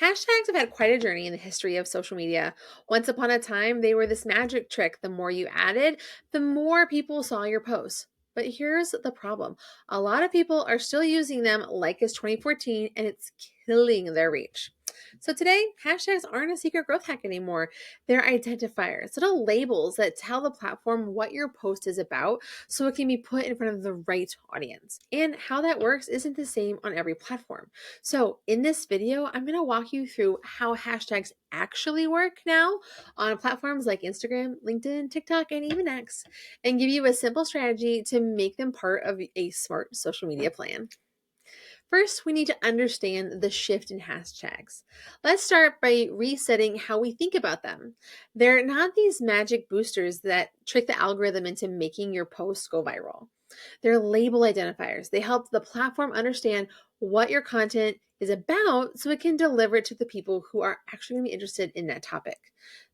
Hashtags have had quite a journey in the history of social media. Once upon a time, they were this magic trick. The more you added, the more people saw your posts. But here's the problem a lot of people are still using them like it's 2014, and it's killing their reach. So today, hashtags aren't a secret growth hack anymore. They're identifiers, little labels that tell the platform what your post is about so it can be put in front of the right audience. And how that works isn't the same on every platform. So, in this video, I'm going to walk you through how hashtags actually work now on platforms like Instagram, LinkedIn, TikTok, and even X, and give you a simple strategy to make them part of a smart social media plan. First, we need to understand the shift in hashtags. Let's start by resetting how we think about them. They're not these magic boosters that trick the algorithm into making your posts go viral. They're label identifiers. They help the platform understand what your content is about so it can deliver it to the people who are actually going to be interested in that topic.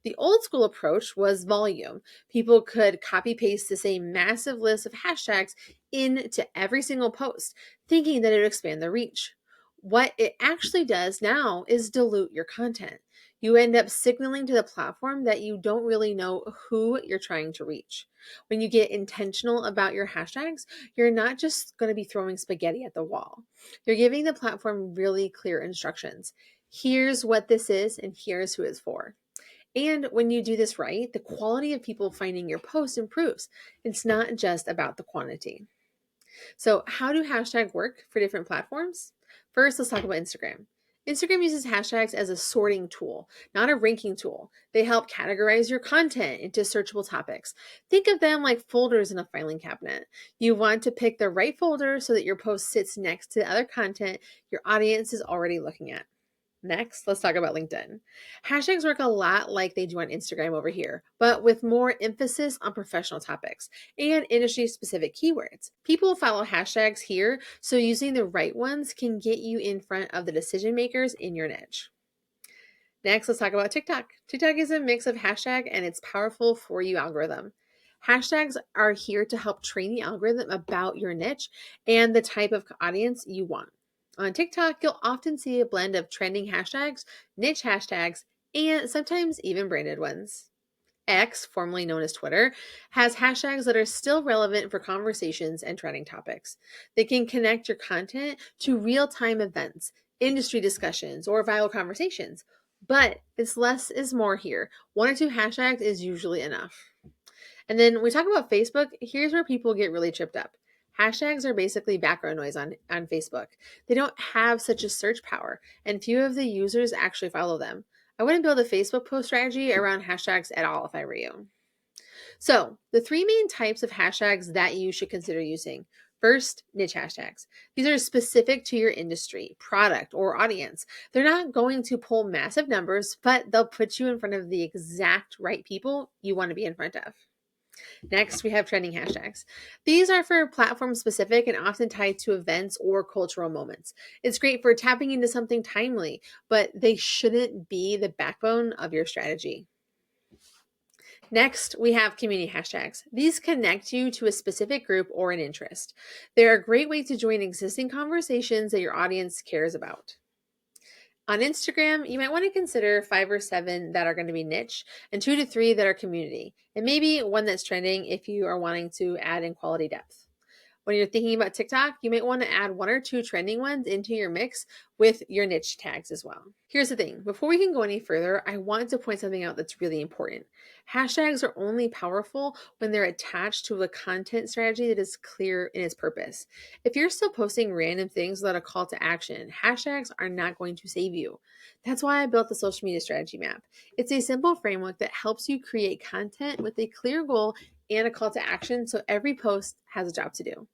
The old school approach was volume. People could copy paste the same massive list of hashtags into every single post, thinking that it would expand the reach. What it actually does now is dilute your content. You end up signaling to the platform that you don't really know who you're trying to reach. When you get intentional about your hashtags, you're not just going to be throwing spaghetti at the wall. You're giving the platform really clear instructions. Here's what this is, and here's who it's for. And when you do this right, the quality of people finding your post improves. It's not just about the quantity. So, how do hashtags work for different platforms? First, let's talk about Instagram. Instagram uses hashtags as a sorting tool, not a ranking tool. They help categorize your content into searchable topics. Think of them like folders in a filing cabinet. You want to pick the right folder so that your post sits next to the other content your audience is already looking at. Next, let's talk about LinkedIn. Hashtags work a lot like they do on Instagram over here, but with more emphasis on professional topics and industry specific keywords. People follow hashtags here, so using the right ones can get you in front of the decision makers in your niche. Next, let's talk about TikTok. TikTok is a mix of hashtag and its powerful For You algorithm. Hashtags are here to help train the algorithm about your niche and the type of audience you want. On TikTok, you'll often see a blend of trending hashtags, niche hashtags, and sometimes even branded ones. X, formerly known as Twitter, has hashtags that are still relevant for conversations and trending topics. They can connect your content to real time events, industry discussions, or viral conversations. But it's less is more here. One or two hashtags is usually enough. And then we talk about Facebook. Here's where people get really tripped up. Hashtags are basically background noise on Facebook. They don't have such a search power, and few of the users actually follow them. I wouldn't build a Facebook post strategy around hashtags at all if I were you. So, the three main types of hashtags that you should consider using. First, niche hashtags. These are specific to your industry, product, or audience. They're not going to pull massive numbers, but they'll put you in front of the exact right people you want to be in front of. Next, we have trending hashtags. These are for platform specific and often tied to events or cultural moments. It's great for tapping into something timely, but they shouldn't be the backbone of your strategy. Next, we have community hashtags. These connect you to a specific group or an interest. They're a great way to join existing conversations that your audience cares about. On Instagram, you might want to consider 5 or 7 that are going to be niche and 2 to 3 that are community, and maybe one that's trending if you are wanting to add in quality depth. When you're thinking about TikTok, you might want to add 1 or 2 trending ones into your mix with your niche tags as well. Here's the thing, before we can go any further, I want to point something out that's really important. Hashtags are only powerful when they're attached to a content strategy that is clear in its purpose. If you're still posting random things without a call to action, hashtags are not going to save you. That's why I built the social media strategy map. It's a simple framework that helps you create content with a clear goal and a call to action so every post has a job to do.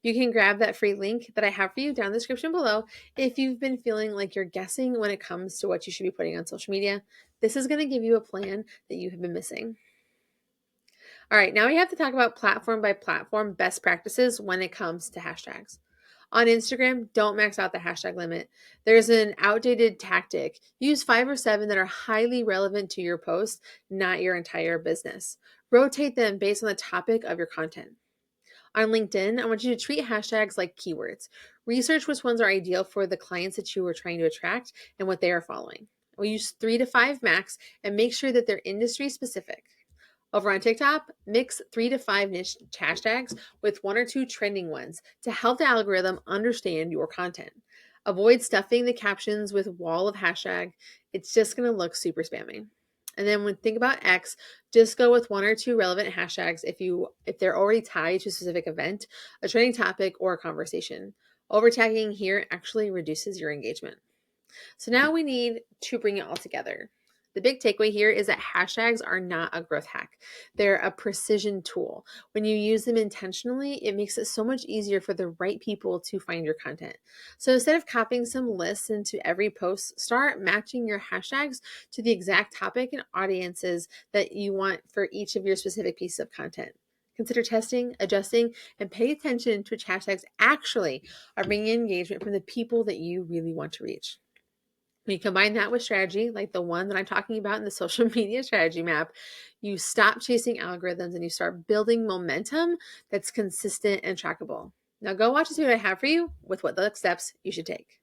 You can grab that free link that I have for you down in the description below if you've been feeling like you're guessing when it comes to what you should be putting on social media. This is going to give you a plan that you have been missing. All right, now we have to talk about platform by platform best practices when it comes to hashtags. On Instagram, don't max out the hashtag limit. There's an outdated tactic. Use 5 or 7 that are highly relevant to your post, not your entire business. Rotate them based on the topic of your content. On LinkedIn, I want you to treat hashtags like keywords. Research which ones are ideal for the clients that you are trying to attract and what they are following. We'll use 3 to 5 max and make sure that they're industry specific. Over on TikTok, mix 3 to 5 niche hashtags with 1 or 2 trending ones to help the algorithm understand your content. Avoid stuffing the captions with wall of hashtag. It's just going to look super spammy. And then when think about X, just go with 1 or 2 relevant hashtags if they're already tied to a specific event, a trending topic, or a conversation. Over tagging here actually reduces your engagement. So now we need to bring it all together. The big takeaway here is that hashtags are not a growth hack. They're a precision tool. When you use them intentionally, it makes it so much easier for the right people to find your content. So instead of copying some lists into every post, start matching your hashtags to the exact topic and audiences that you want for each of your specific pieces of content. Consider testing, adjusting, and pay attention to which hashtags actually are bringing engagement from the people that you really want to reach. When you combine that with strategy, like the one that I'm talking about in the social media strategy map, you stop chasing algorithms and you start building momentum that's consistent and trackable. Now go watch and see what I have for you with what the steps you should take.